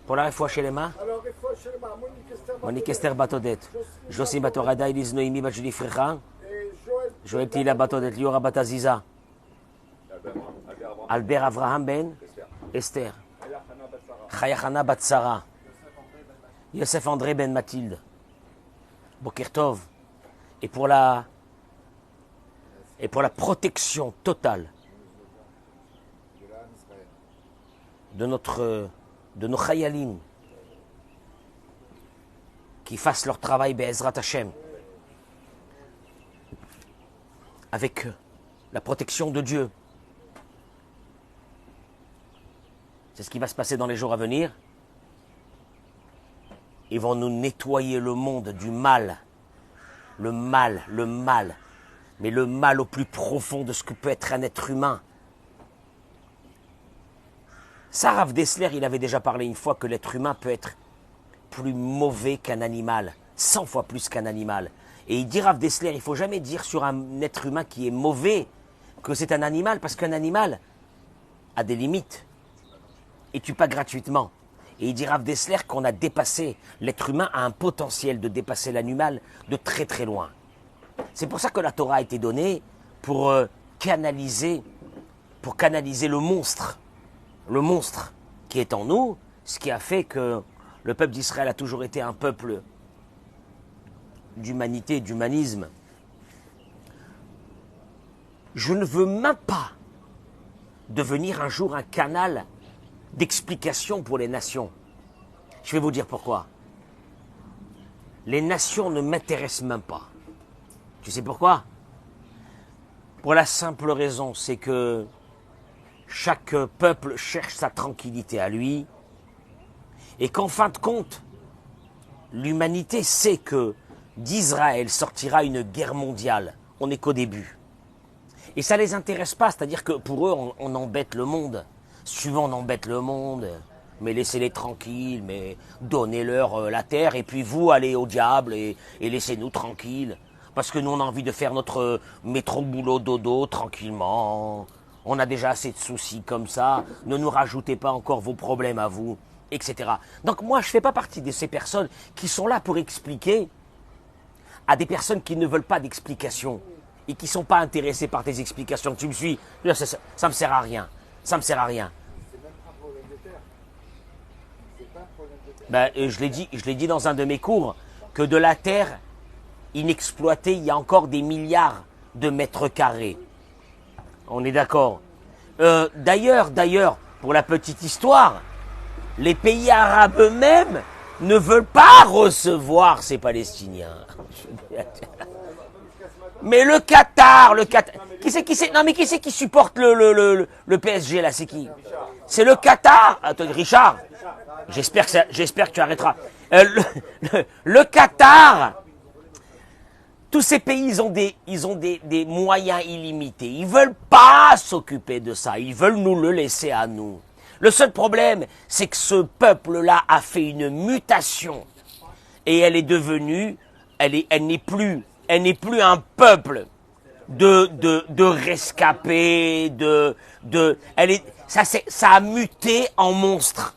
Pour la réfoua chez les mains, Alors, il faut chez moi, Monique Esther Batodet, Josim Batorada, Elise Noémie Bajuli Frecha, et Joël, Joël Tila Batodet, Liora Bataziza, Albert Avraham Ben, Esther, Chayachana Batsara, Yosef André Ben Mathilde, Boker Tov, et pour la protection totale de nos chayalim, qui fassent leur travail Be'ezrat Hashem, avec la protection de Dieu. C'est ce qui va se passer dans les jours à venir. Ils vont nous nettoyer le monde du mal. Le mal. Mais le mal au plus profond de ce que peut être un être humain. Ça, Rav Dessler, il avait déjà parlé une fois que l'être humain peut être plus mauvais qu'un animal, 100 fois plus qu'un animal. Et il dit, Rav Dessler, il ne faut jamais dire sur un être humain qui est mauvais que c'est un animal, parce qu'un animal a des limites. Il ne tue pas gratuitement. Et il dit, Rav Dessler, qu'on a dépassé, l'être humain a un potentiel de dépasser l'animal de très très loin. C'est pour ça que la Torah a été donnée pour canaliser le monstre qui est en nous, ce qui a fait que le peuple d'Israël a toujours été un peuple d'humanité, d'humanisme. Je ne veux même pas devenir un jour un canal d'explication pour les nations. Je vais vous dire pourquoi. Les nations ne m'intéressent même pas. Tu sais pourquoi? Pour la simple raison, c'est que chaque peuple cherche sa tranquillité à lui, et qu'en fin de compte, l'humanité sait que d'Israël sortira une guerre mondiale. On n'est qu'au début. Et ça ne les intéresse pas, c'est-à-dire que pour eux, on embête le monde. Souvent, on embête le monde, mais laissez-les tranquilles, mais donnez-leur la terre, et puis vous, allez au diable et laissez-nous tranquilles. Parce que nous, on a envie de faire notre métro boulot dodo tranquillement. On a déjà assez de soucis comme ça. Ne nous rajoutez pas encore vos problèmes à vous, etc. Donc moi, je ne fais pas partie de ces personnes qui sont là pour expliquer à des personnes qui ne veulent pas d'explication et qui ne sont pas intéressées par tes explications. Tu me suis? Ça me sert à rien. Ça me sert à rien. c'est même pas un problème de terre. C'est pas un problème de terre. Ben, je l'ai dit dans un de mes cours, que de la terre inexploitée, il y a encore des milliards de mètres carrés. On est d'accord. D'ailleurs, pour la petite histoire, les pays arabes eux-mêmes ne veulent pas recevoir ces Palestiniens. Mais le Qatar, qui c'est qui supporte le PSG là, c'est qui? C'est le Qatar. Attends, Richard. J'espère que tu arrêteras. Le Qatar. Tous ces pays, ils ont des moyens illimités. Ils veulent pas s'occuper de ça. Ils veulent nous le laisser à nous. Le seul problème, c'est que ce peuple-là a fait une mutation. Et elle est devenue, elle n'est plus un peuple de rescapés, ça a muté en monstre.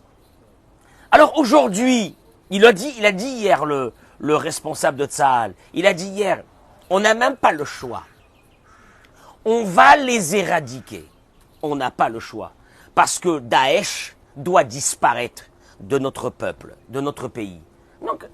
Alors aujourd'hui, il a dit hier le responsable de Tsahal, il a dit hier, on n'a même pas le choix. On va les éradiquer. On n'a pas le choix. Parce que Daesh doit disparaître de notre peuple, de notre pays. Donc,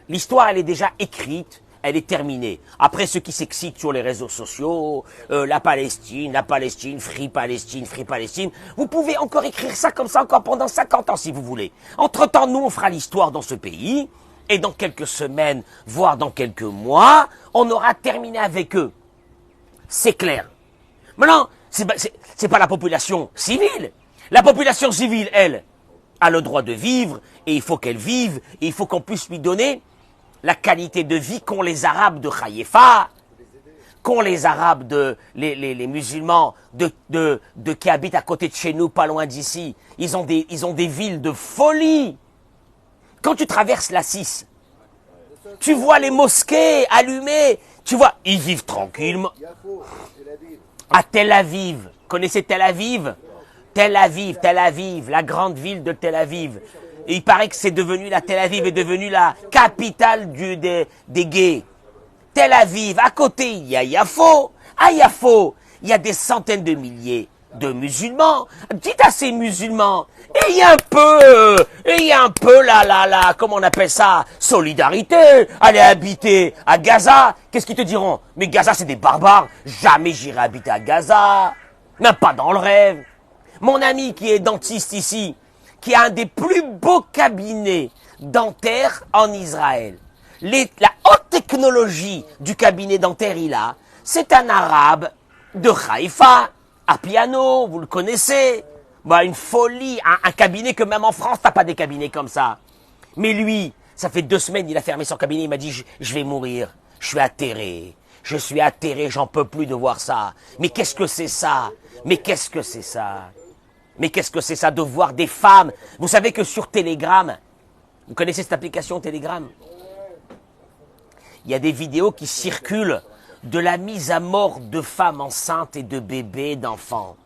l'histoire, elle est déjà écrite, elle est terminée. Après, ceux qui s'excitent sur les réseaux sociaux, la Palestine, Free Palestine, vous pouvez encore écrire ça comme ça encore pendant 50 ans si vous voulez. Entre-temps, nous, on fera l'histoire dans ce pays, et dans quelques semaines, voire dans quelques mois, on aura terminé avec eux. C'est clair. Maintenant, c'est pas la population civile. La population civile, elle, a le droit de vivre, et il faut qu'elle vive, et il faut qu'on puisse lui donner la qualité de vie qu'ont les Arabes de Haïfa, qu'ont les Arabes les musulmans qui habitent à côté de chez nous, pas loin d'ici. Ils ont des villes de folie. Quand tu traverses la 6, tu vois les mosquées allumées, tu vois, ils vivent tranquillement. À Tel Aviv, connaissez Tel Aviv? Tel Aviv, la grande ville de Tel Aviv. Et il paraît que c'est devenu, la Tel Aviv est devenue la capitale des gays. Tel Aviv, à côté, il y a Yafo. À Yafo, il y a des centaines de milliers de musulmans. Dites à ces musulmans, ayez un peu la, comment on appelle ça, solidarité. Allez habiter à Gaza. Qu'est-ce qu'ils te diront? Mais Gaza, c'est des barbares. Jamais j'irai habiter à Gaza. Même pas dans le rêve. Mon ami qui est dentiste ici, qui a un des plus beaux cabinets dentaires en Israël. La haute technologie du cabinet dentaire, c'est un arabe de Haïfa, à piano, vous le connaissez. Bah, une folie, un cabinet que même en France, t'as pas des cabinets comme ça. Mais lui, ça fait 2 semaines, il a fermé son cabinet, il m'a dit, je vais mourir, je suis atterré, j'en peux plus de voir ça. Mais qu'est-ce que c'est ça? Mais qu'est-ce que c'est ça? Mais qu'est-ce que c'est ça de voir des femmes? Vous savez que sur Telegram, vous connaissez cette application Telegram? Il y a des vidéos qui circulent de la mise à mort de femmes enceintes et de bébés, d'enfants.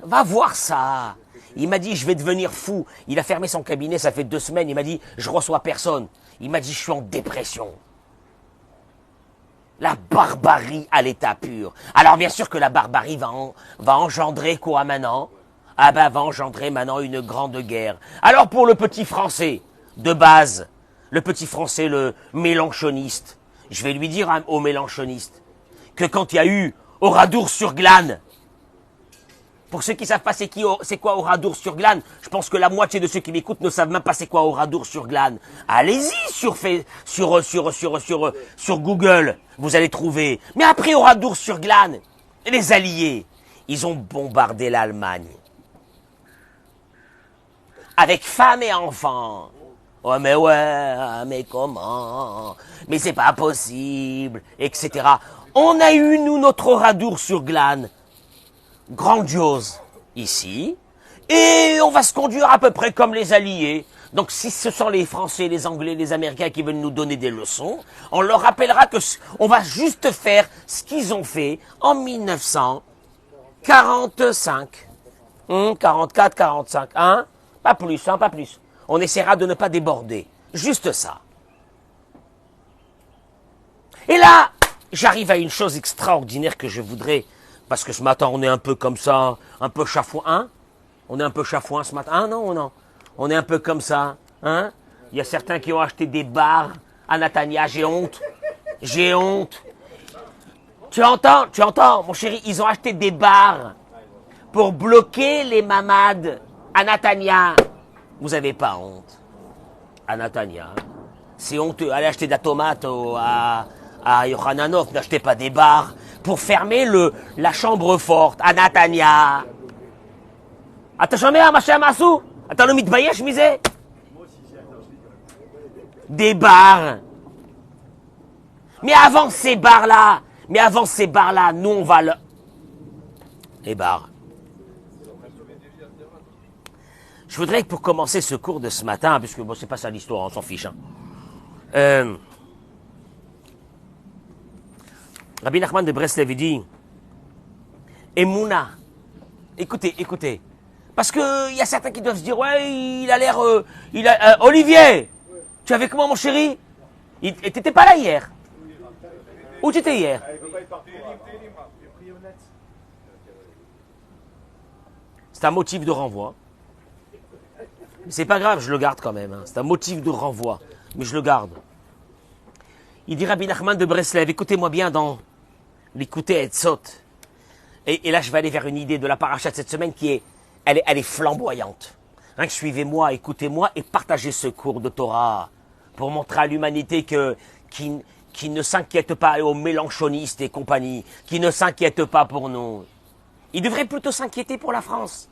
Va voir ça. Il m'a dit, je vais devenir fou. Il a fermé son cabinet, ça fait 2 semaines. Il m'a dit, je reçois personne. Il m'a dit, je suis en dépression. La barbarie à l'état pur. Alors bien sûr que la barbarie va engendrer quoi maintenant? Ah ben, va engendrer maintenant une grande guerre. Alors pour le petit Français, de base, le petit Français, le mélanchoniste, je vais lui dire au mélanchoniste que quand il y a eu Oradour-sur-Glane, pour ceux qui savent pas c'est quoi Oradour-sur-Glane, je pense que la moitié de ceux qui m'écoutent ne savent même pas c'est quoi Oradour-sur-Glane. Allez-y sur Google, vous allez trouver. Mais après Oradour-sur-Glane, les Alliés, ils ont bombardé l'Allemagne. Avec femmes et enfants. Oh mais ouais, mais comment? Mais c'est pas possible, etc. On a eu, nous, notre Oradour-sur-Glane, grandiose, ici, et on va se conduire à peu près comme les Alliés. Donc si ce sont les Français, les Anglais, les Américains qui veulent nous donner des leçons, on leur rappellera que on va juste faire ce qu'ils ont fait en 1945. 44, 45, hein? Pas plus, hein, pas plus. On essaiera de ne pas déborder. Juste ça. Et là, j'arrive à une chose extraordinaire que je voudrais, parce que ce matin, on est un peu comme ça, un peu chafouin, hein? On est un peu chafouin ce matin. Ah non, non. On est un peu comme ça, hein? Il y a certains qui ont acheté des bars à Natania, j'ai honte. J'ai honte. Tu entends, mon chéri, ils ont acheté des bars pour bloquer les mamades à Natania. Vous avez pas honte. À Natania. C'est honteux. Allez acheter de la tomate à Yohananov. N'achetez pas des bars pour fermer la chambre forte à Natania. אתה שומע מה שהם עשו? אתה לא מתבייש מזה? Des bars. Mais avant ces bars-là, nous on va les bars. Je voudrais que pour commencer ce cours de ce matin, puisque bon, c'est pas ça l'histoire, on s'en fiche. Hein. Rabbi Nachman de Breslev dit, Emouna, écoutez, parce que il y a certains qui doivent se dire, ouais, il a l'air, Olivier, tu es avec moi mon chéri? T'étais pas là hier? Où tu étais hier? C'est un motif de renvoi. C'est pas grave, je le garde quand même. Hein. C'est un motif de renvoi, mais je le garde. Il dit Rabbi Nachman de Breslev, écoutez-moi bien dans l'écouter Etzot. Et là, je vais aller vers une idée de la paracha de cette semaine elle est flamboyante. Hein, suivez-moi, écoutez-moi et partagez ce cours de Torah pour montrer à l'humanité qui ne s'inquiète pas, aux mélanchonistes et compagnie, qui ne s'inquiète pas pour nous. Il devrait plutôt s'inquiéter pour la France.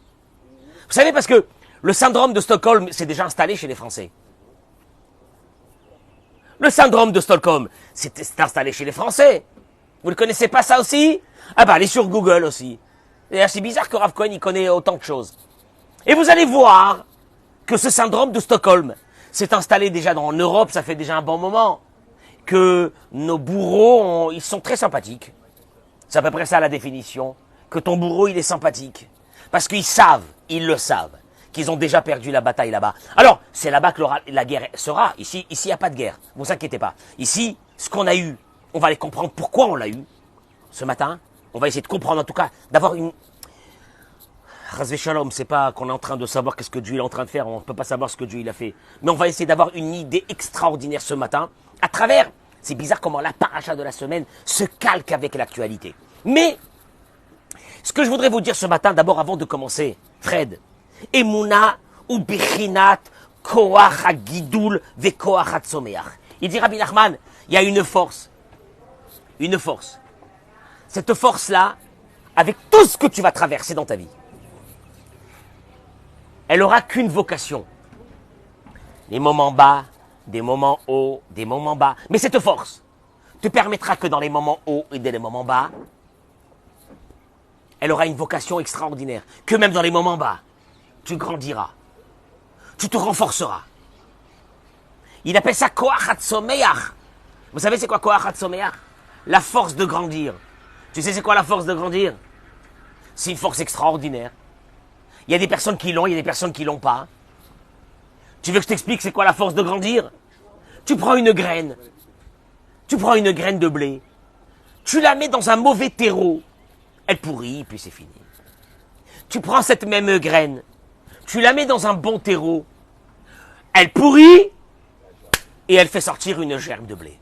Vous savez, parce que le syndrome de Stockholm s'est déjà installé chez les Français. Le syndrome de Stockholm s'est installé chez les Français. Vous ne connaissez pas ça aussi? Ah bah allez sur Google aussi. C'est bizarre que Rav Cohen il connaît autant de choses. Et vous allez voir que ce syndrome de Stockholm s'est installé déjà en Europe, ça fait déjà un bon moment. Que nos bourreaux, ils sont très sympathiques. C'est à peu près ça la définition. Que ton bourreau, il est sympathique. Parce qu'ils le savent, qu'ils ont déjà perdu la bataille là-bas. Alors, c'est là-bas que la guerre sera. Ici, il n'y a pas de guerre. Ne vous inquiétez pas. Ici, ce qu'on a eu, on va aller comprendre pourquoi on l'a eu. Ce matin, on va essayer de comprendre, en tout cas, d'avoir une... Razvé Shalom, c'est pas qu'on est en train de savoir qu'est-ce que Dieu est en train de faire. On ne peut pas savoir ce que Dieu il a fait. Mais on va essayer d'avoir une idée extraordinaire ce matin, à travers... C'est bizarre comment la paracha de la semaine se calque avec l'actualité. Mais, ce que je voudrais vous dire ce matin, d'abord avant de commencer, Fred, Emouna ou Bechinat Koach HaGidul ve Koach HaTzomeach. Il dit Rabbi Nachman, il y a une force. Une force. Cette force-là, avec tout ce que tu vas traverser dans ta vie, elle n'aura qu'une vocation. Les moments bas, des moments hauts, des moments bas. Mais cette force te permettra que dans les moments hauts et dans les moments bas, elle aura une vocation extraordinaire. Que même dans les moments bas, tu grandiras. Tu te renforceras. Il appelle ça Koach HaTzomeach. Vous savez c'est quoi Koach HaTzomeach? La force de grandir. Tu sais c'est quoi la force de grandir? C'est une force extraordinaire. Il y a des personnes qui l'ont, il y a des personnes qui l'ont pas. Tu veux que je t'explique c'est quoi la force de grandir? Tu prends une graine. Tu prends une graine de blé. Tu la mets dans un mauvais terreau. Elle pourrit, puis c'est fini. Tu prends cette même graine. Tu la mets dans un bon terreau. Elle pourrit. Et elle fait sortir une germe de blé.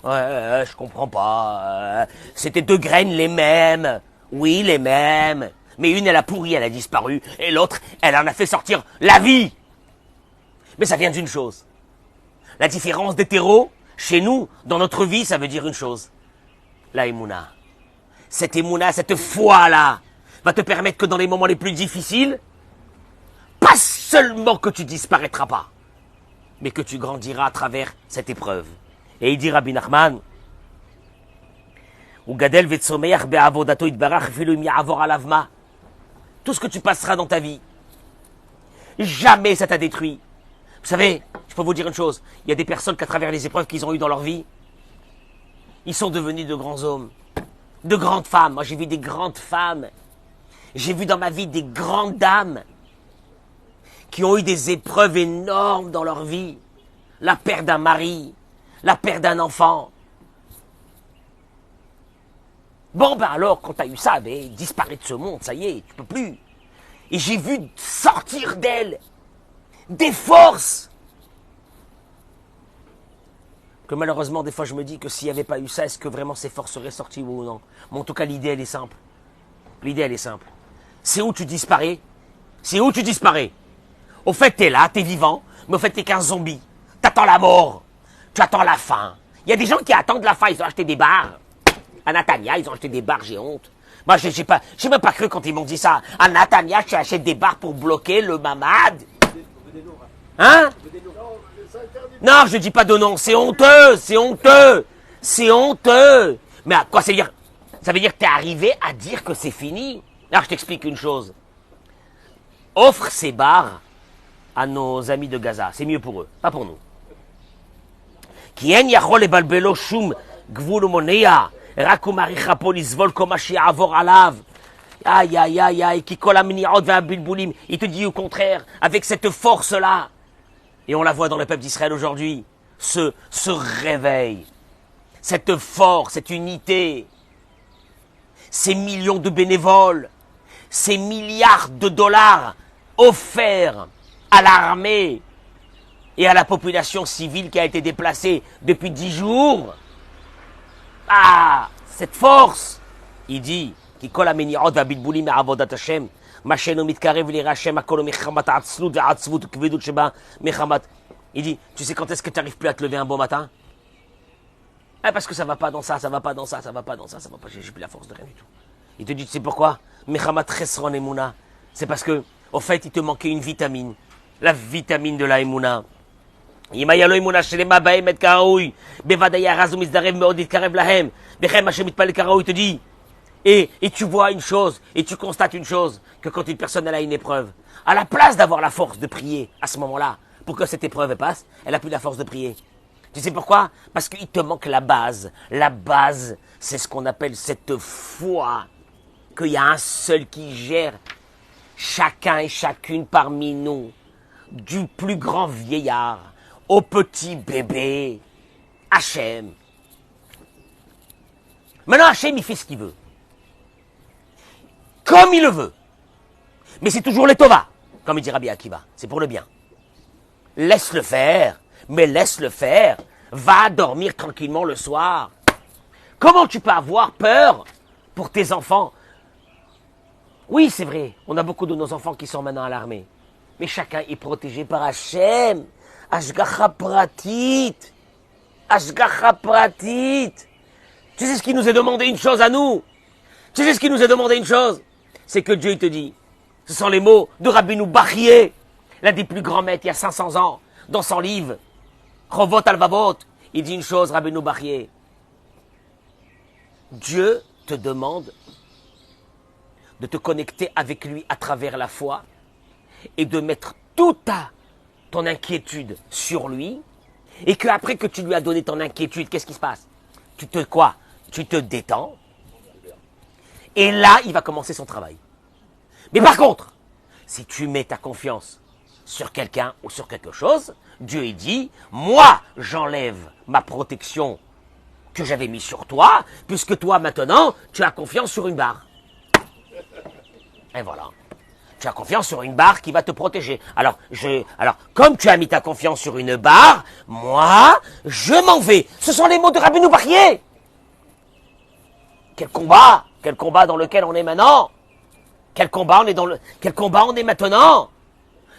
Ouais, je comprends pas. C'était deux graines les mêmes. Oui, les mêmes. Mais une, elle a pourri, elle a disparu. Et l'autre, elle en a fait sortir la vie. Mais ça vient d'une chose. La différence des terreaux, chez nous, dans notre vie, ça veut dire une chose. La Emouna. Cette Emouna, cette foi-là, va te permettre que dans les moments les plus difficiles, pas seulement que tu disparaîtras pas, mais que tu grandiras à travers cette épreuve. Et il dit Rabbi Nachman, Ugadel vetzomeach be'avodato itbarach efilo im ya'avor alav ma. Tout ce que tu passeras dans ta vie, jamais ça t'a détruit. Vous savez, je peux vous dire une chose, il y a des personnes qu'à travers les épreuves qu'ils ont eues dans leur vie, ils sont devenus de grands hommes, de grandes femmes. Moi j'ai vu des grandes femmes, j'ai vu dans ma vie des grandes dames qui ont eu des épreuves énormes dans leur vie. La perte d'un mari, la perte d'un enfant. Bon ben alors, quand tu as eu ça, ben, disparaît de ce monde, ça y est, tu peux plus. Et j'ai vu sortir d'elle des forces. Que malheureusement, des fois, je me dis que s'il n'y avait pas eu ça, est-ce que vraiment ces forces seraient sorties ou non? Mais en tout cas, l'idée, elle est simple. L'idée, elle est simple. C'est où tu disparais. C'est où tu disparais. Au fait, t'es là, t'es vivant, mais au fait, t'es qu'un zombie. T'attends la mort. Tu attends la faim. Il y a des gens qui attendent la faim, ils ont acheté des bars. À Natania, ils ont acheté des bars, j'ai honte. Moi, j'ai même pas cru quand ils m'ont dit ça. À Natania, tu achètes des bars pour bloquer le mamad. Hein? Non, je dis pas de nom. C'est honteux, c'est honteux. C'est honteux. Mais à quoi ça veut dire? Ça veut dire que t'es arrivé à dire que c'est fini. Alors, je t'explique une chose. Offre ces bars à nos amis de Gaza. C'est mieux pour eux, pas pour nous. Qui en yachol et balbelo shum gvul umonea. Aïe, aïe, aïe, aïe, qui colle à miniot va bilboulim. Il te dit au contraire, avec cette force-là, et on la voit dans le peuple d'Israël aujourd'hui, ce réveil, cette force, cette unité, ces millions de bénévoles, ces milliards de dollars offerts à l'armée et à la population civile qui a été déplacée depuis 10 jours. Ah, cette force, il dit, qui colle à meni'ot va bilboulim et avodat Hashem, macheno mitkarev lira Hashem akolo mechamat atzlut ve atzvut kvedut sheba mechamat. Il dit, tu sais quand est-ce que tu n'arrives plus à te lever un bon matin? Ah, parce que ça va pas dans ça, ça va pas dans ça, ça va pas dans ça, ça va pas, j'ai plus la force de rien du tout. Il te dit, tu sais pourquoi? Mechamat chesron emuna. C'est parce que, au fait, il te manquait une vitamine, la vitamine de la emuna. Il te dit, et tu vois une chose, et tu constates une chose, que quand une personne elle a une épreuve, à la place d'avoir la force de prier à ce moment-là, pour que cette épreuve passe, elle n'a plus la force de prier. Tu sais pourquoi? Parce qu'il te manque la base. La base, c'est ce qu'on appelle cette foi, qu'il y a un seul qui gère chacun et chacune parmi nous, du plus grand vieillard au petit bébé, Hachem. Maintenant, Hachem, il fait ce qu'il veut. Comme il le veut. Mais c'est toujours les Tova, comme il dit Rabbi Akiva. C'est pour le bien. Laisse-le faire, mais laisse-le faire. Va dormir tranquillement le soir. Comment tu peux avoir peur pour tes enfants? Oui, c'est vrai, on a beaucoup de nos enfants qui sont maintenant à l'armée. Mais chacun est protégé par Hachem. Ashgacha pratit. Ashgacha pratit. Tu sais ce qui nous est demandé une chose à nous? Tu sais ce qui nous est demandé une chose? C'est que Dieu il te dit. Ce sont les mots de Rabbeinu Bachye, l'un des plus grands maîtres il y a 500 ans, dans son livre, Chovot Alvavot. Il dit une chose, Rabbeinu Bachye. Dieu te demande de te connecter avec lui à travers la foi et de mettre toute ton inquiétude sur lui et qu'après que tu lui as donné ton inquiétude, qu'est-ce qui se passe? Tu te détends et là, il va commencer son travail. Mais par contre, si tu mets ta confiance sur quelqu'un ou sur quelque chose, Dieu il dit, moi j'enlève ma protection que j'avais mis sur toi, puisque toi maintenant, tu as confiance sur une barre. Et voilà. Tu as confiance sur une barre qui va te protéger. Alors, comme tu as mis ta confiance sur une barre, moi, je m'en vais. Ce sont les mots de Rabbeinu Bachye. Quel combat dans lequel on est maintenant. Quel combat on est maintenant.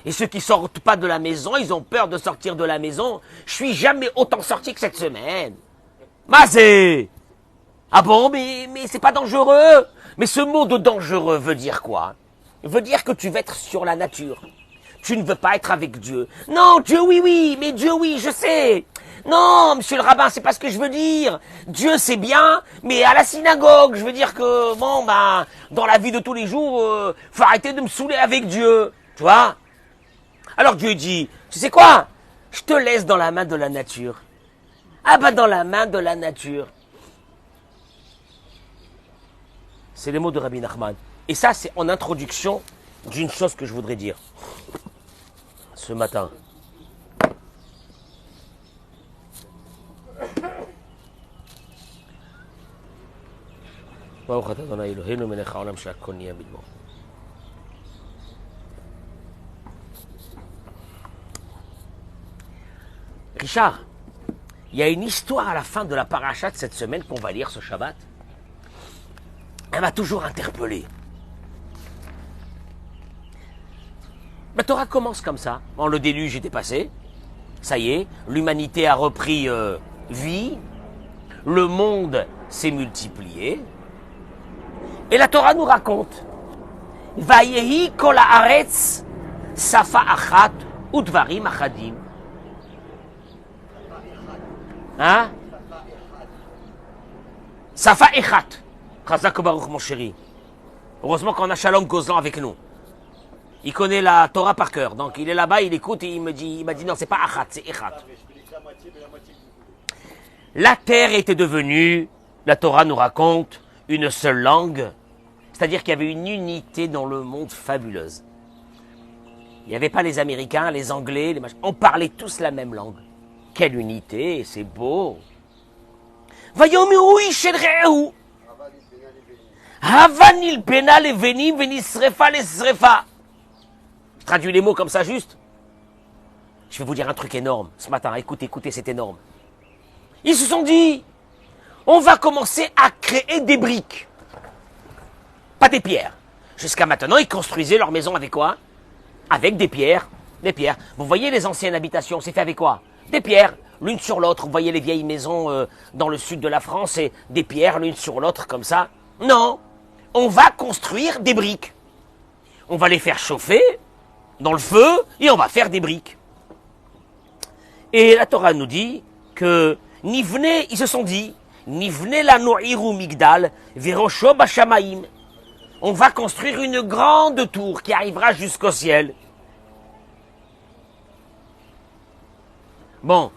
Et ceux qui sortent pas de la maison, ils ont peur de sortir de la maison. Je suis jamais autant sorti que cette semaine. Mazé. Ah bon, mais c'est pas dangereux. Mais ce mot de dangereux veut dire quoi? Veut dire que tu veux être sur la nature. Tu ne veux pas être avec Dieu. Non, Dieu oui, mais Dieu oui, je sais. Non, monsieur le rabbin, c'est pas ce que je veux dire. Dieu c'est bien, mais à la synagogue, je veux dire que, bon, dans la vie de tous les jours, faut arrêter de me saouler avec Dieu. Tu vois? Alors Dieu dit, tu sais quoi? Je te laisse dans la main de la nature. Ah dans la main de la nature. C'est les mots de Rabbi Nachman. Et ça, c'est en introduction d'une chose que je voudrais dire. Ce matin. Richard, il y a une histoire à la fin de la paracha de cette semaine qu'on va lire ce Shabbat. Elle m'a toujours interpellé. La Torah commence comme ça. Bon, le déluge était passé. Ça y est, l'humanité a repris vie. Le monde s'est multiplié. Et la Torah nous raconte. Vayehi kol haaretz safa achat udvarim achadim. Hein? Safa echat. Chazak Baruch mon chéri. Heureusement qu'on a Shalom Gozlan avec nous. Il connaît la Torah par cœur. Donc il est là-bas, il écoute et il m'a dit non, c'est pas achat, c'est echat. La terre était devenue, la Torah nous raconte, une seule langue. C'est-à-dire qu'il y avait une unité dans le monde fabuleuse. Il n'y avait pas les Américains, les Anglais, les machins. On parlait tous la même langue. Quelle unité, c'est beau. Vayomiru ishel re'ehu. Havanil bena levenim venisrefa lesrefa. Je traduis les mots comme ça juste. Je vais vous dire un truc énorme ce matin. Écoutez, c'est énorme. Ils se sont dit, on va commencer à créer des briques. Pas des pierres. Jusqu'à maintenant, ils construisaient leur maison avec quoi? Avec des pierres. Des pierres. Vous voyez les anciennes habitations, c'est fait avec quoi? Des pierres, l'une sur l'autre. Vous voyez les vieilles maisons dans le sud de la France, et des pierres l'une sur l'autre comme ça. Non, on va construire des briques. On va les faire chauffer dans le feu et on va faire des briques. Et la Torah nous dit que Nivne, ils se sont dit, Nivne la no'iru migdal verosho bashamaim. On va construire une grande tour qui arrivera jusqu'au ciel. Bon,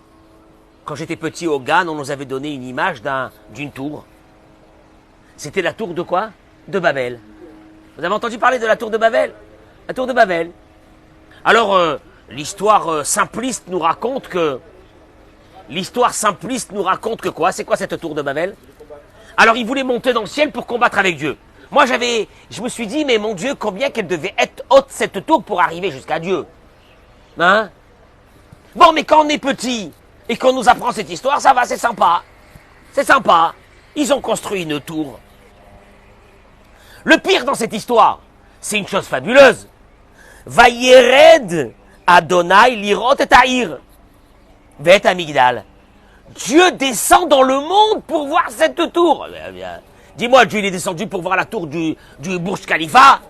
quand j'étais petit au Gan, on nous avait donné une image d'une tour. C'était la tour de quoi? De Babel. Vous avez entendu parler de la tour de Babel? La tour de Babel. Alors, l'histoire simpliste nous raconte que... L'histoire simpliste nous raconte que quoi? C'est quoi cette tour de Babel? Alors, il voulait monter dans le ciel pour combattre avec Dieu. Moi, je me suis dit, mais mon Dieu, combien qu'elle devait être haute cette tour pour arriver jusqu'à Dieu? Hein? Bon, mais quand on est petit et qu'on nous apprend cette histoire, ça va, c'est sympa. C'est sympa. Ils ont construit une tour. Le pire dans cette histoire, c'est une chose fabuleuse. Vayered Adonai lirot et Tahir. Vet Amigdal. Dieu descend dans le monde pour voir cette tour. Dis-moi, Dieu il est descendu pour voir la tour du Burj Khalifa.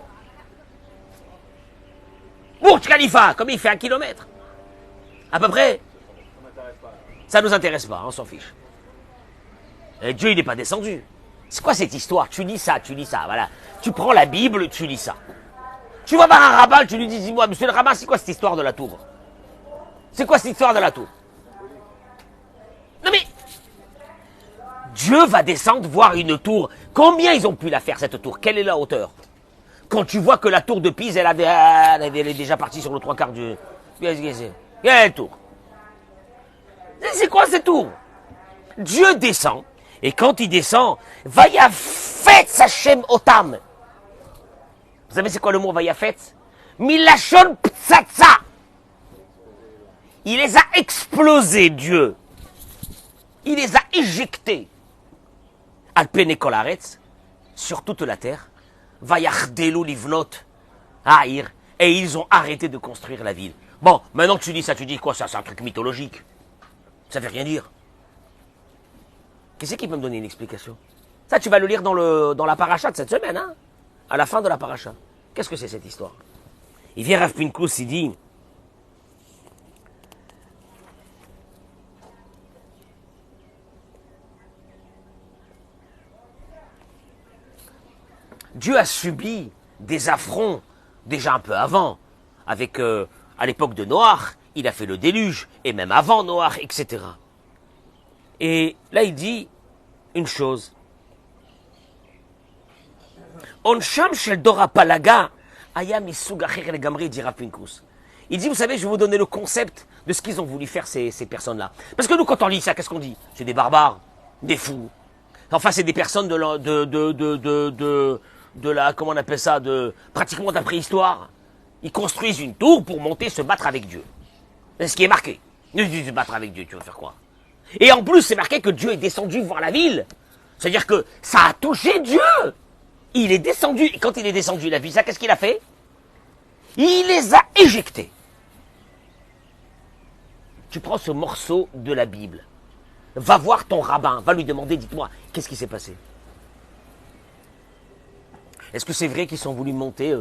Burj Khalifa, comme il fait 1 kilomètre. À peu près. Ça ne nous intéresse pas, on s'en fiche. Et Dieu il n'est pas descendu. C'est quoi cette histoire? Tu lis ça, voilà. Tu prends la Bible, tu lis ça. Tu vas voir un rabbin, tu lui dis, dis-moi, monsieur le rabbin, c'est quoi cette histoire de la tour? C'est quoi cette histoire de la tour? Non mais, Dieu va descendre voir une tour. Combien ils ont pu la faire, cette tour? Quelle est la hauteur? Quand tu vois que la tour de Pise, elle est déjà partie sur le 3/4 du... Quelle tour? C'est quoi cette tour? Dieu descend, et quand il descend, Vayafet Sachem Otam. Vous savez c'est quoi le mot Vayafet? Milachon Ptsatsa. Il les a explosés, Dieu. Il les a éjectés. Alpene Kolaretz, sur toute la terre. Vayachdelu Livnot, Haïr. Et ils ont arrêté de construire la ville. Bon, maintenant que tu dis ça, tu dis quoi? Ça, c'est un truc mythologique. Ça veut rien dire. Qu'est-ce qui peut me donner une explication? Ça, tu vas le lire dans la paracha de cette semaine, hein? À la fin de la paracha. Qu'est-ce que c'est cette histoire? Il vient Rav Pinkus, il dit... Dieu a subi des affronts déjà un peu avant. Avec, à l'époque de Noach, il a fait le déluge, et même avant Noach, etc. Et là, il dit une chose. Onsham shel Dora Palaga, ayam isug acher legamri, dit Rav Pinkus. Il dit, vous savez, je vais vous donner le concept de ce qu'ils ont voulu faire ces personnes-là. Parce que nous, quand on lit ça, qu'est-ce qu'on dit? C'est des barbares, des fous. Enfin, c'est des personnes de la, comment on appelle ça, pratiquement de la préhistoire. Ils construisent une tour pour monter, se battre avec Dieu. C'est ce qui est marqué. Se battre avec Dieu, tu vas faire quoi? Et en plus, c'est marqué que Dieu est descendu voir la ville. C'est-à-dire que ça a touché Dieu. Il est descendu. Et quand il est descendu, il a vu ça, qu'est-ce qu'il a fait? Il les a éjectés. Tu prends ce morceau de la Bible. Va voir ton rabbin. Va lui demander, dites-moi, qu'est-ce qui s'est passé? Est-ce que c'est vrai qu'ils ont voulu monter,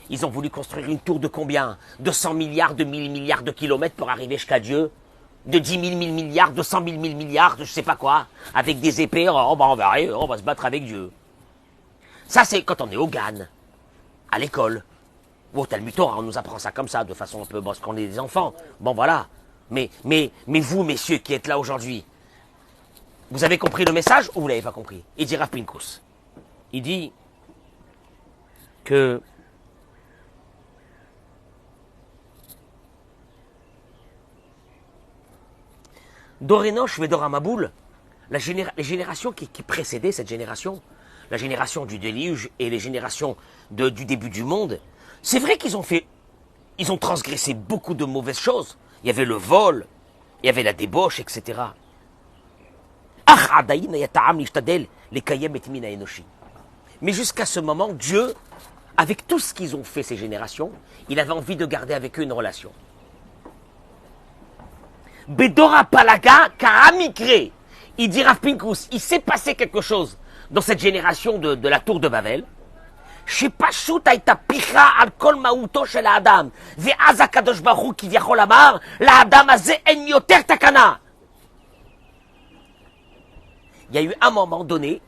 ils ont voulu construire une tour de combien? 200 milliards, de 1000 milliards de kilomètres pour arriver jusqu'à Dieu? De 10 000 1000 milliards, de 100 000 1000 milliards, de je sais pas quoi, avec des épées, on va arriver, on va se battre avec Dieu. Ça, c'est quand on est au GAN, à l'école. Ou au Talmud Torah, on nous apprend ça comme ça, de façon un peu, parce qu'on est des enfants. Bon, voilà. Mais vous, messieurs, qui êtes là aujourd'hui, vous avez compris le message ou vous l'avez pas compris? Il dit Rav Pinkus. Il dit que Dorénoche Vedora Maboul, les générations qui précédaient cette génération, la génération du déluge et les générations du début du monde, c'est vrai qu'ils ont transgressé beaucoup de mauvaises choses. Il y avait le vol, il y avait la débauche, etc. Mais jusqu'à ce moment, Dieu, avec tout ce qu'ils ont fait, ces générations, il avait envie de garder avec eux une relation. Bedora Palaga Karamikre, il dit Rav Pinkus, il s'est passé quelque chose dans cette génération de la tour de Babel. שפשוט הייתה פיכה על כל מהותו של האדם, ואז הקדוש ברוך הוא כביכול אמר, לאדם הזה אין יותר תקנה. Il y a eu un moment donné,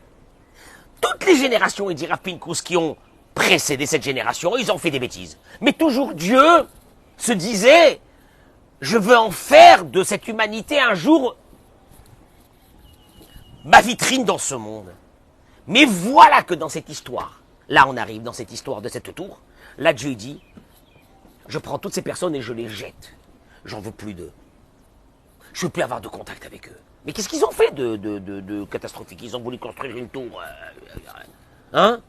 toutes les générations, il dit Rav Pinkus, qui ont précédé cette génération, ils ont fait des bêtises. Mais toujours Dieu se disait, je veux en faire de cette humanité un jour ma vitrine dans ce monde. Mais voilà que dans cette histoire, là on arrive dans cette histoire de cette tour, Là, Dieu dit, je prends toutes ces personnes et je les jette. J'en veux plus d'eux. Je ne veux plus avoir de contact avec eux. Mais qu'est-ce qu'ils ont fait de catastrophique? Ils ont voulu construire une tour. Hein?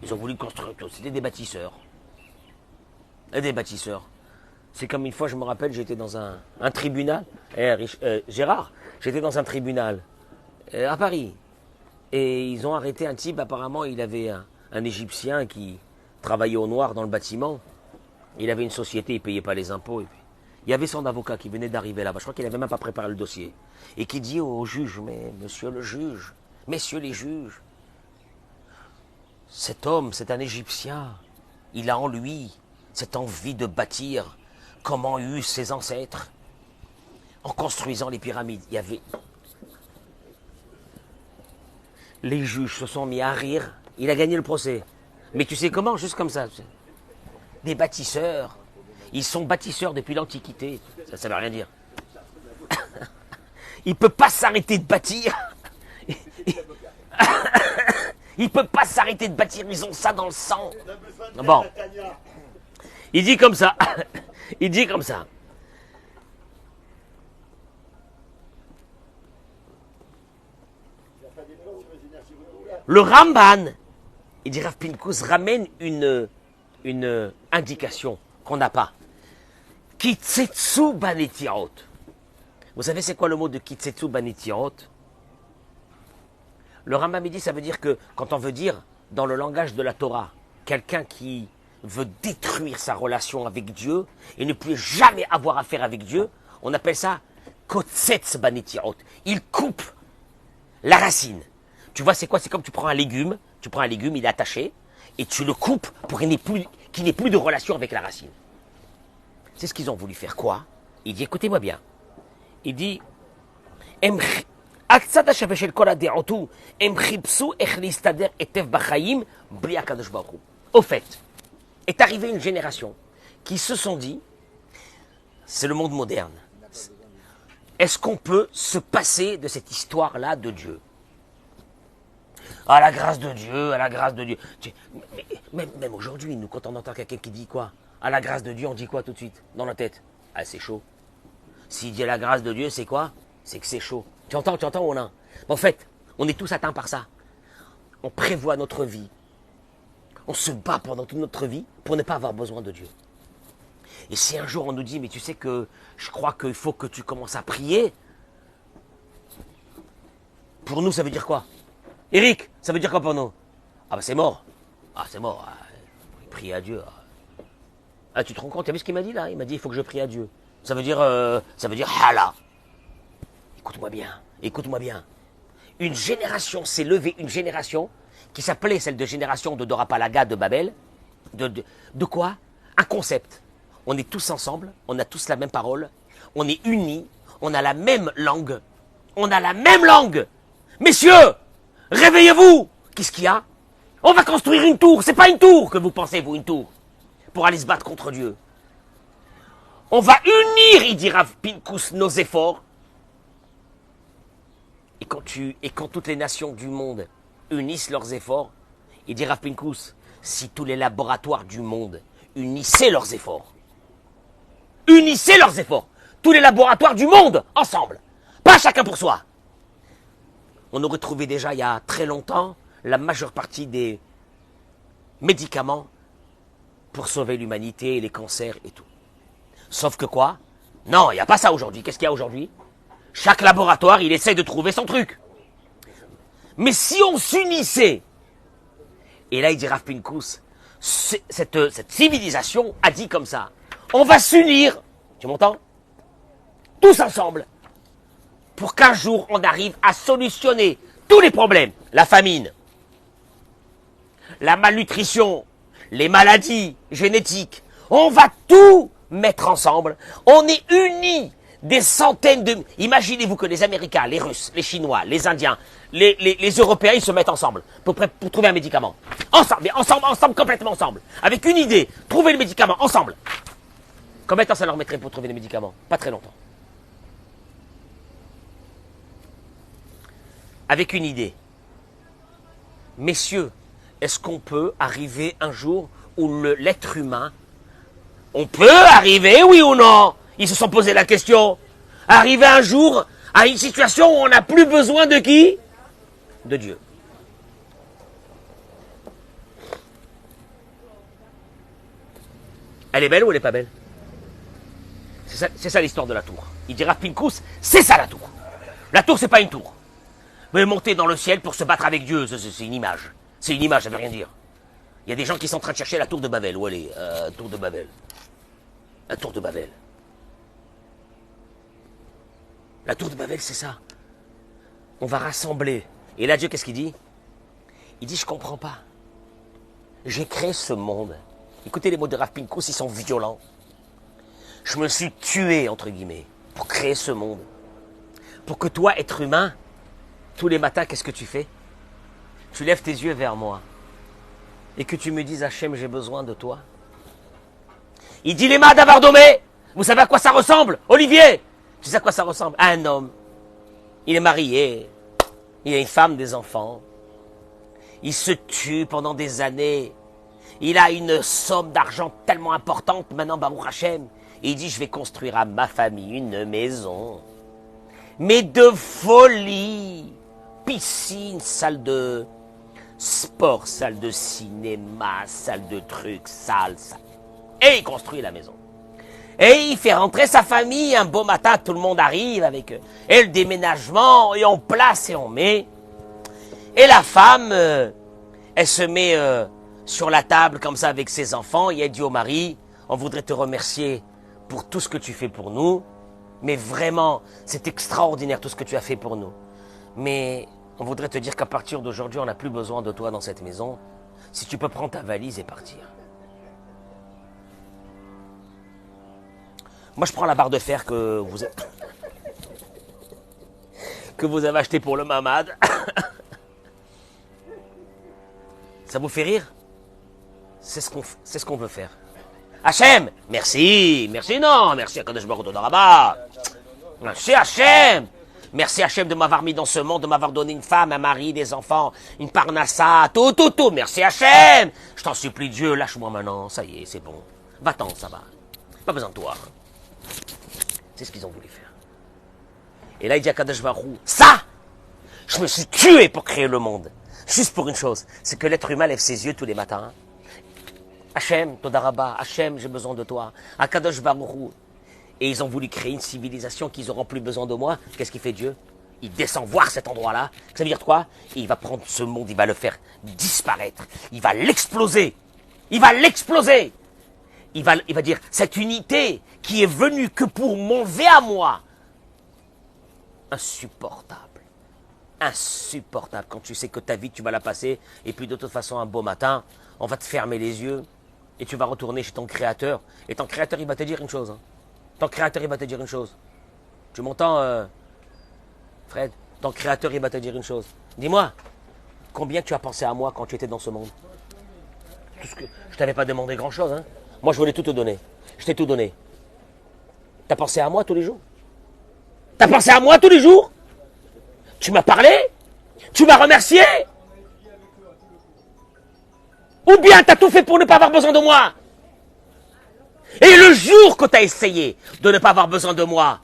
Ils ont voulu construire une tour. C'était des bâtisseurs. Et des bâtisseurs. C'est comme une fois, je me rappelle, j'étais dans un tribunal. Gérard, j'étais dans un tribunal à Paris. Et ils ont arrêté un type, apparemment, il avait un Égyptien qui travaillait au noir dans le bâtiment. Il avait une société, il ne payait pas les impôts. Et puis, il y avait son avocat qui venait d'arriver là-bas. Je crois qu'il n'avait même pas préparé le dossier. Et qui dit au juge, mais monsieur le juge, messieurs les juges, cet homme, c'est un Égyptien. Il a en lui cette envie de bâtir comme ont eu ses ancêtres. En construisant les pyramides, il y avait... Les juges se sont mis à rire. Il a gagné le procès. Mais tu sais comment? Juste comme ça. Des bâtisseurs. Ils sont bâtisseurs depuis l'Antiquité. Ça ne veut rien dire. Il ne peut pas s'arrêter de bâtir. Il ne peut pas s'arrêter de bâtir. Ils ont ça dans le sang. Bon. Il dit comme ça. Il dit comme ça. Le Ramban, il dit Rav Pinkus, ramène une indication qu'on n'a pas. Kitsetsu banetiot. Vous savez c'est quoi le mot de Kitsetsu banetiot? Le Rambam dit ça veut dire que quand on veut dire dans le langage de la Torah, quelqu'un qui veut détruire sa relation avec Dieu et ne plus jamais avoir affaire avec Dieu, on appelle ça Kotsetz banetiot. Il coupe la racine. Tu vois c'est quoi? C'est comme tu prends un légume, il est attaché, et tu le coupes pour qu'il n'ait plus de relation avec la racine. C'est ce qu'ils ont voulu faire. Quoi? Il dit, écoutez-moi bien. Il dit, au fait, est arrivée une génération qui se sont dit, c'est le monde moderne. Est-ce qu'on peut se passer de cette histoire-là de Dieu? À la grâce de Dieu, à la grâce de Dieu. Même aujourd'hui, nous, quand on entend quelqu'un qui dit quoi? À la grâce de Dieu, on dit quoi tout de suite? Dans la tête? Ah, c'est chaud. S'il dit à la grâce de Dieu, c'est quoi? C'est que c'est chaud. Tu entends ou non? En fait, on est tous atteints par ça. On prévoit notre vie. On se bat pendant toute notre vie pour ne pas avoir besoin de Dieu. Et si un jour on nous dit, mais tu sais que je crois qu'il faut que tu commences à prier, pour nous, ça veut dire quoi? Eric, ça veut dire quoi pour nous? Ah bah c'est mort. Ah c'est mort. Ah, prie à Dieu. Ah tu te rends compte? Tu as vu ce qu'il m'a dit là? Il m'a dit il faut que je prie à Dieu. Ça veut dire hala. Écoute-moi bien. Une génération s'est levée, une génération qui s'appelait celle de génération de Dorapalaga de Babel. De quoi? Un concept. On est tous ensemble, on a tous la même parole, on est unis, on a la même langue. Messieurs, réveillez-vous! Qu'est-ce qu'il y a? On va construire une tour. C'est pas une tour que vous pensez, vous, une tour. Pour aller se battre contre Dieu. On va unir, il dit Rav Pinkus, nos efforts. Et quand toutes les nations du monde unissent leurs efforts, il dit Rav Pinkus, si tous les laboratoires du monde unissaient leurs efforts. Unissez leurs efforts. Tous les laboratoires du monde, ensemble. Pas chacun pour soi. On aurait trouvé déjà il y a très longtemps la majeure partie des médicaments pour sauver l'humanité, les cancers et tout. Sauf que quoi? Non, il n'y a pas ça aujourd'hui. Qu'est-ce qu'il y a aujourd'hui? Chaque laboratoire, il essaie de trouver son truc. Mais si on s'unissait, et là il dit Rav Pinkus, cette civilisation a dit comme ça, on va s'unir, tu m'entends? Tous ensemble, pour qu'un jour on arrive à solutionner tous les problèmes, la famine, la malnutrition, les maladies génétiques. On va tout mettre ensemble. On est unis. Des centaines de... Imaginez-vous que les Américains, les Russes, les Chinois, les Indiens, les Européens, ils se mettent ensemble pour trouver un médicament. Ensemble, mais ensemble, complètement ensemble. Avec une idée, trouver le médicament, ensemble. Combien de temps ça leur mettrait pour trouver les médicaments? Pas très longtemps. Avec une idée. Messieurs, est-ce qu'on peut arriver un jour où l'être humain, on peut arriver, oui ou non? Ils se sont posé la question. Arriver un jour à une situation où on n'a plus besoin de qui? De Dieu. Elle est belle ou elle n'est pas belle? C'est ça l'histoire de la tour. Il dira Pinkus, c'est ça la tour. La tour, c'est pas une tour. Mais monter dans le ciel pour se battre avec Dieu, c'est une image. C'est une image, ça veut rien dire. Il y a des gens qui sont en train de chercher la tour de Babel. Où elle est? Tour de Babel. La tour de Babel. La tour de Babel, c'est ça. On va rassembler. Et là, Dieu, qu'est-ce qu'il dit? Il dit, je comprends pas. J'ai créé ce monde. Écoutez les mots de Rav Pinkus, ils sont violents. Je me suis tué, entre guillemets, pour créer ce monde. Pour que toi, être humain, tous les matins, qu'est-ce que tu fais? Tu lèves tes yeux vers moi. Et que tu me dises, Hachem, j'ai besoin de toi. Il dit, les mains d'Avardomé. Vous savez à quoi ça ressemble? Olivier, tu sais à quoi ça ressemble? À un homme. Il est marié. Il a une femme, des enfants. Il se tue pendant des années. Il a une somme d'argent tellement importante, maintenant, Baruch Hashem. Et il dit, je vais construire à ma famille une maison. Mais de folie. Piscine, salle de sport, salle de cinéma, salle de trucs, salle. Et il construit la maison. Et il fait rentrer sa famille. Un beau matin, tout le monde arrive avec eux. Et le déménagement, et on place et on met. Et la femme, elle se met sur la table comme ça avec ses enfants. Et elle dit au mari, on voudrait te remercier pour tout ce que tu fais pour nous. Mais vraiment, c'est extraordinaire tout ce que tu as fait pour nous. Mais on voudrait te dire qu'à partir d'aujourd'hui, on n'a plus besoin de toi dans cette maison. Si tu peux prendre ta valise et partir. Moi, je prends la barre de fer que vous avez acheté pour le mamad. Ça vous fait rire? C'est ce qu'on veut faire. Hachem, merci, non, merci à Kadosh Baruch Hu Daraba. Merci Hachem. Merci Hachem de m'avoir mis dans ce monde, de m'avoir donné une femme, un mari, des enfants, une parnassa, tout. Merci Hachem. Je t'en supplie Dieu, lâche-moi maintenant, ça y est, c'est bon. Va-t'en, ça va. Pas besoin de toi. C'est ce qu'ils ont voulu faire. Et là, il dit à Kadosh Baruch Hu, ça, je me suis tué pour créer le monde. Juste pour une chose, c'est que l'être humain lève ses yeux tous les matins. Hachem, Todaraba, Hachem, j'ai besoin de toi. Akadosh Baruch Hu. Et ils ont voulu créer une civilisation qu'ils n'auront plus besoin de moi. Qu'est-ce qu'il fait Dieu? Il descend voir cet endroit-là. Ça veut dire quoi? Et il va prendre ce monde, il va le faire disparaître. Il va l'exploser. Il va l'exploser. Il va dire, cette unité qui est venue que pour m'enlever à moi. Insupportable. Insupportable. Quand tu sais que ta vie, tu vas la passer. Et puis de toute façon, un beau matin, on va te fermer les yeux. Et tu vas retourner chez ton créateur. Et ton créateur, il va te dire une chose. Hein. Ton créateur, il va te dire une chose. Tu m'entends, Fred? Ton créateur, il va te dire une chose. Dis-moi, combien tu as pensé à moi quand tu étais dans ce monde? Je t'avais pas demandé grand-chose. Hein. Moi, je voulais tout te donner. Je t'ai tout donné. T'as pensé à moi tous les jours? T'as pensé à moi tous les jours? Tu m'as parlé? Tu m'as remercié? Ou bien t'as tout fait pour ne pas avoir besoin de moi? Et le jour que t'as essayé de ne pas avoir besoin de moi,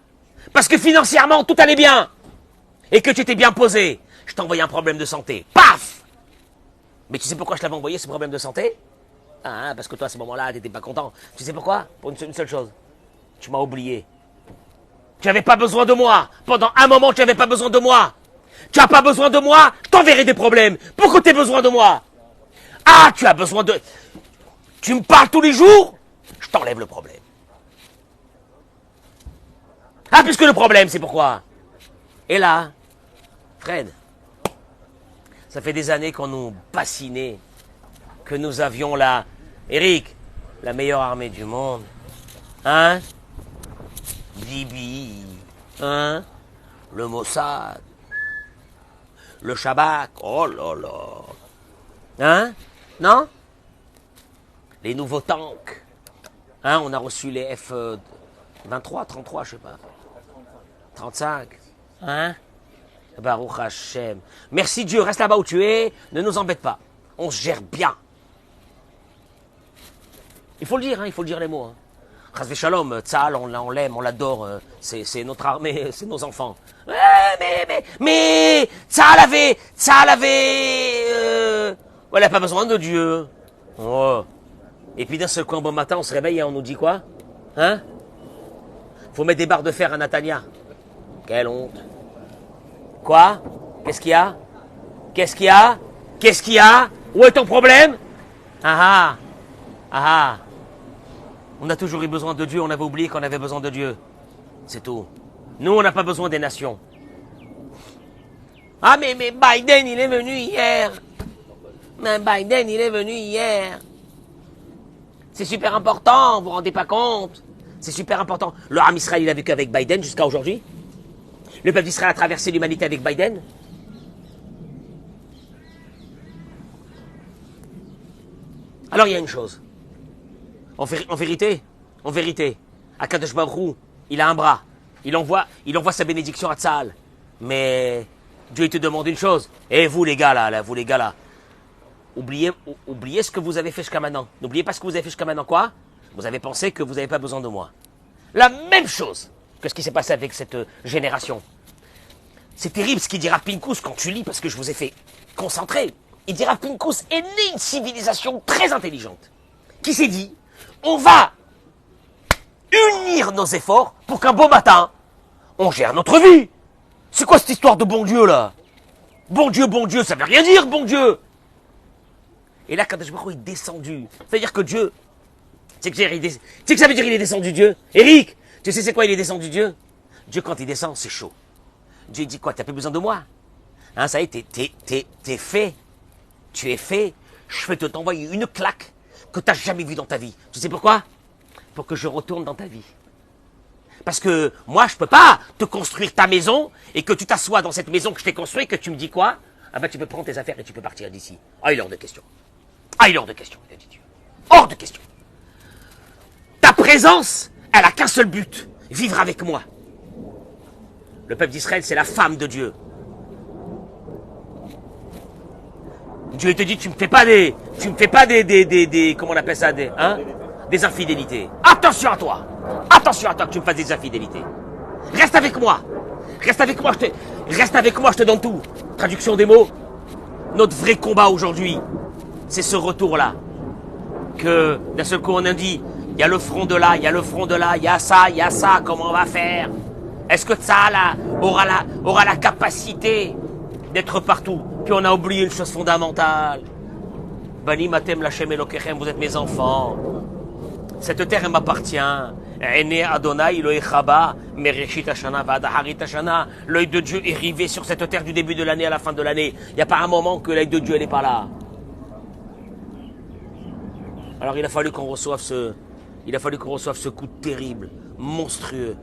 parce que financièrement tout allait bien, et que tu étais bien posé, je t'ai envoyé un problème de santé. Paf! Mais tu sais pourquoi je t'avais envoyé ce problème de santé? Ah, parce que toi à ce moment-là, t'étais pas content. Tu sais pourquoi? Pour une seule chose. Tu m'as oublié. Tu n'avais pas besoin de moi. Pendant un moment, tu n'avais pas besoin de moi. Tu n'as pas besoin de moi, je t'enverrai des problèmes. Pourquoi tu as besoin de moi? Ah, tu as besoin de... Tu me parles tous les jours, je t'enlève le problème. Ah, puisque le problème, c'est pourquoi? Et là, Fred, ça fait des années qu'on nous bassinait, que nous avions la... Eric, la meilleure armée du monde. Hein? Bibi. Hein? Le Mossad. Le Shabak. Oh là là. Hein? Non? Les nouveaux tanks. Hein? On a reçu les F-23, 33, je sais pas. 35. Hein? Baruch Hashem. Merci Dieu, reste là-bas où tu es. Ne nous embête pas. On se gère bien. Il faut le dire, hein, il faut le dire les mots. Hein. Chas Shalom, Tzahal, on l'aime, on l'adore, c'est notre armée, c'est nos enfants. Mais Tzahal avait, il n'a pas besoin de Dieu. Oh. Et puis d'un seul coup, un bon matin, on se réveille et on nous dit quoi? Hein? Faut mettre des barres de fer à Natania. Quelle honte. Quoi? Qu'est-ce qu'il y a? Qu'est-ce qu'il y a? Qu'est-ce qu'il y a? Où est ton problème? Ah ah. Ah ah. On a toujours eu besoin de Dieu, on avait oublié qu'on avait besoin de Dieu. C'est tout. Nous, on n'a pas besoin des nations. Ah mais Biden, il est venu hier. Mais Biden, il est venu hier. C'est super important, vous vous rendez pas compte? C'est super important. Le Ham Israël, il a vécu avec Biden jusqu'à aujourd'hui. Le peuple d'Israël a traversé l'humanité avec Biden. Alors il y a une chose. En vérité, Akadosh Baruch Hu, il a un bras. Il envoie sa bénédiction à Tzahal. Mais Dieu il te demande une chose. Et vous les gars là, oubliez ce que vous avez fait jusqu'à maintenant. N'oubliez pas ce que vous avez fait jusqu'à maintenant. Quoi? Vous avez pensé que vous n'avez pas besoin de moi. La même chose que ce qui s'est passé avec cette génération. C'est terrible ce qu'il dira Pinkus quand tu lis, parce que je vous ai fait concentrer. Il dira Pinkus est née une civilisation très intelligente, qui s'est dit, on va unir nos efforts pour qu'un beau matin, on gère notre vie. C'est quoi cette histoire de bon Dieu là? Bon Dieu, ça veut rien dire, bon Dieu. Et là, quand je me crois, il est descendu. C'est-à-dire que Dieu, tu sais que ça veut dire qu'il est descendu Dieu? Eric, tu sais c'est quoi il est descendu Dieu? Dieu quand il descend, c'est chaud. Dieu dit quoi? T'as plus besoin de moi? Hein, ça y est, t'es fait. Tu es fait. Je vais t'envoyer une claque que t'as jamais vue dans ta vie. Tu sais pourquoi? Pour que je retourne dans ta vie. Parce que moi, je peux pas te construire ta maison et que tu t'assois dans cette maison que je t'ai construite et que tu me dis quoi? Ah ben tu peux prendre tes affaires et tu peux partir d'ici. Ah, il est hors de question. Ah, il est hors de question, il a dit Dieu. Hors de question. Ta présence, elle a qu'un seul but. Vivre avec moi. Le peuple d'Israël, c'est la femme de Dieu. Dieu te dit, tu me fais pas des, comment on appelle ça, des infidélités. Attention à toi que tu me fasses des infidélités. Reste avec moi, je te donne tout. Traduction des mots. Notre vrai combat aujourd'hui, c'est ce retour-là. Que d'un seul coup on a dit, il y a le front de là, il y a ça, comment on va faire? Est-ce que ça aura la capacité d'être partout? Puis on a oublié une chose fondamentale. Bani matem lachem elokechem, vous êtes mes enfants. Cette terre, elle m'appartient. Ene Adonai Elohechaba, mereshit hashana va'ad harit hashana. L'œil de Dieu est rivé sur cette terre du début de l'année à la fin de l'année. Il n'y a pas un moment que l'œil de Dieu n'est pas là. Alors il a fallu qu'on reçoive ce coup terrible, monstrueux,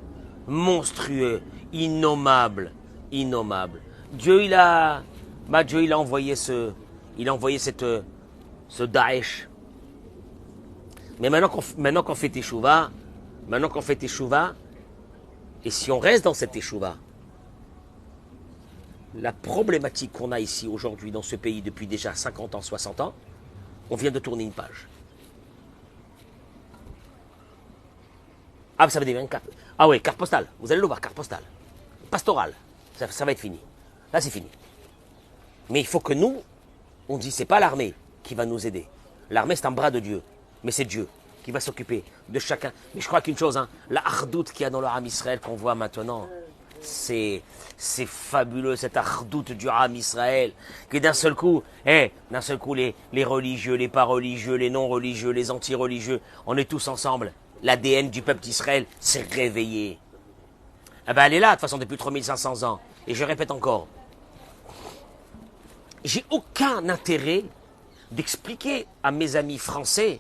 innommable. Dieu il a envoyé ce Daesh. Mais maintenant qu'on fait teshuva, et si on reste dans cette teshuva, la problématique qu'on a ici aujourd'hui dans ce pays depuis déjà 50 ans, 60 ans, on vient de tourner une page. Ah, ça va devenir une carte. Ah oui, carte postale. Vous allez le voir, carte postale. Pastorale. Ça va être fini. Là, c'est fini. Mais il faut que nous, on dit, c'est pas l'armée qui va nous aider. L'armée, c'est un bras de Dieu. Mais c'est Dieu qui va s'occuper de chacun. Mais je crois qu'une chose, hein, la hardoute qu'il y a dans le Ham Israël qu'on voit maintenant, c'est fabuleux, cette hardoute du Ham Israël. Que d'un seul coup, les religieux, les pas religieux, les non religieux, les anti-religieux, on est tous ensemble. L'ADN du peuple d'Israël s'est réveillé. Eh ben, elle est là, de toute façon, depuis 3500 ans. Et je répète encore, j'ai aucun intérêt d'expliquer à mes amis français,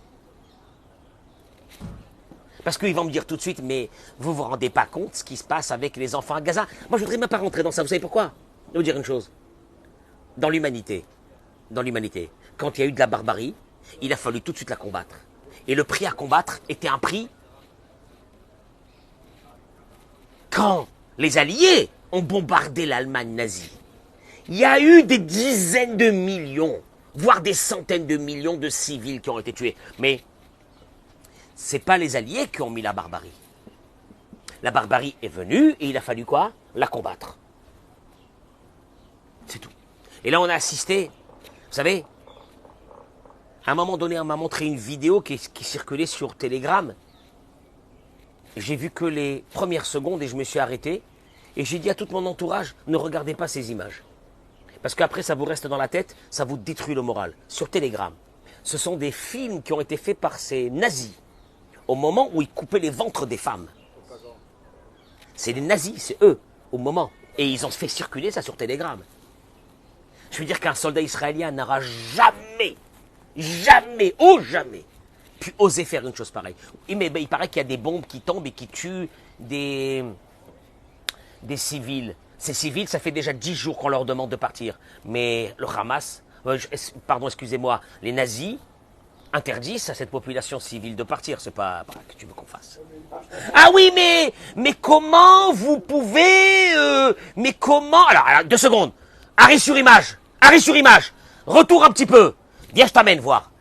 parce qu'ils vont me dire tout de suite, mais vous vous rendez pas compte ce qui se passe avec les enfants à Gaza? Moi, je voudrais même pas rentrer dans ça. Vous savez pourquoi? Je vais vous dire une chose. Dans l'humanité, quand il y a eu de la barbarie, il a fallu tout de suite la combattre. Et le prix à combattre était un prix. Quand les Alliés ont bombardé l'Allemagne nazie, il y a eu des dizaines de millions, voire des centaines de millions de civils qui ont été tués. Mais c'est pas les Alliés qui ont mis la barbarie. La barbarie est venue et il a fallu quoi? La combattre. C'est tout. Et là, on a assisté, vous savez, à un moment donné, on m'a montré une vidéo qui circulait sur Telegram. J'ai vu que les premières secondes et je me suis arrêté. Et j'ai dit à tout mon entourage, ne regardez pas ces images. Parce qu'après, ça vous reste dans la tête, ça vous détruit le moral. Sur Telegram, ce sont des films qui ont été faits par ces nazis au moment où ils coupaient les ventres des femmes. C'est les nazis, c'est eux, au moment. Et ils ont fait circuler ça sur Telegram. Je veux dire qu'un soldat israélien n'aura jamais, jamais, pu oser faire une chose pareille. Mais il paraît qu'il y a des bombes qui tombent et qui tuent des civils. Ces civils, ça fait déjà 10 jours qu'on leur demande de partir. Mais le Hamas, excusez-moi, les nazis interdisent à cette population civile de partir. C'est pas que tu veux qu'on fasse. Ah oui, mais comment vous pouvez... mais comment... Alors, 2 secondes. Arrêt sur image. Retour un petit peu. Viens, je t'amène voir.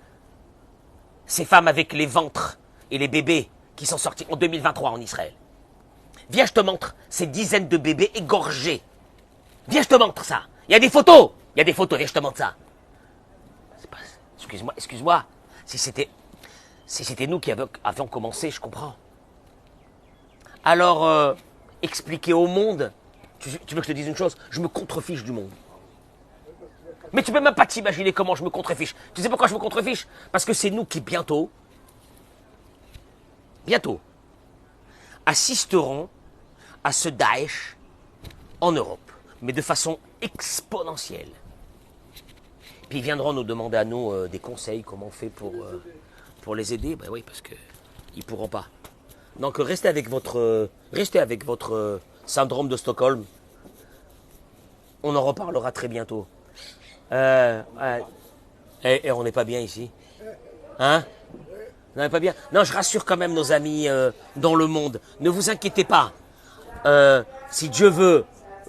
Ces femmes avec les ventres et les bébés qui sont sortis en 2023 en Israël. Viens, je te montre ces dizaines de bébés égorgés. Viens, je te montre ça. Il y a des photos. Viens, je te montre ça. Excuse-moi. Si c'était nous qui avions commencé, je comprends. Alors, expliquer au monde. Tu veux que je te dise une chose? Je me contrefiche du monde. Mais tu peux même pas t'imaginer comment je me contrefiche. Tu sais pourquoi je me contrefiche? Parce que c'est nous qui bientôt, assisteront à ce Daesh en Europe, mais de façon exponentielle. Puis ils viendront nous demander à nous des conseils, comment on fait pour les aider. Ben oui, parce que ils pourront pas. Donc restez avec votre syndrome de Stockholm. On en reparlera très bientôt. Et on n'est pas bien ici. Hein? On n'est pas bien. Non, je rassure quand même nos amis dans le monde. Ne vous inquiétez pas. Si Dieu veut,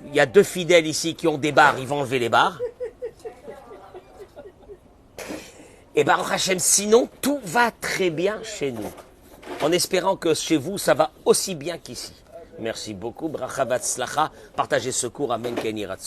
il y a 2 fidèles ici qui ont des barres, ils vont enlever les barres. Et Baruch Hashem, sinon, tout va très bien chez nous. En espérant que chez vous, ça va aussi bien qu'ici. Merci beaucoup. Bracha Vatzlacha. Partagez ce cours. Amen. Ken Yiratzon.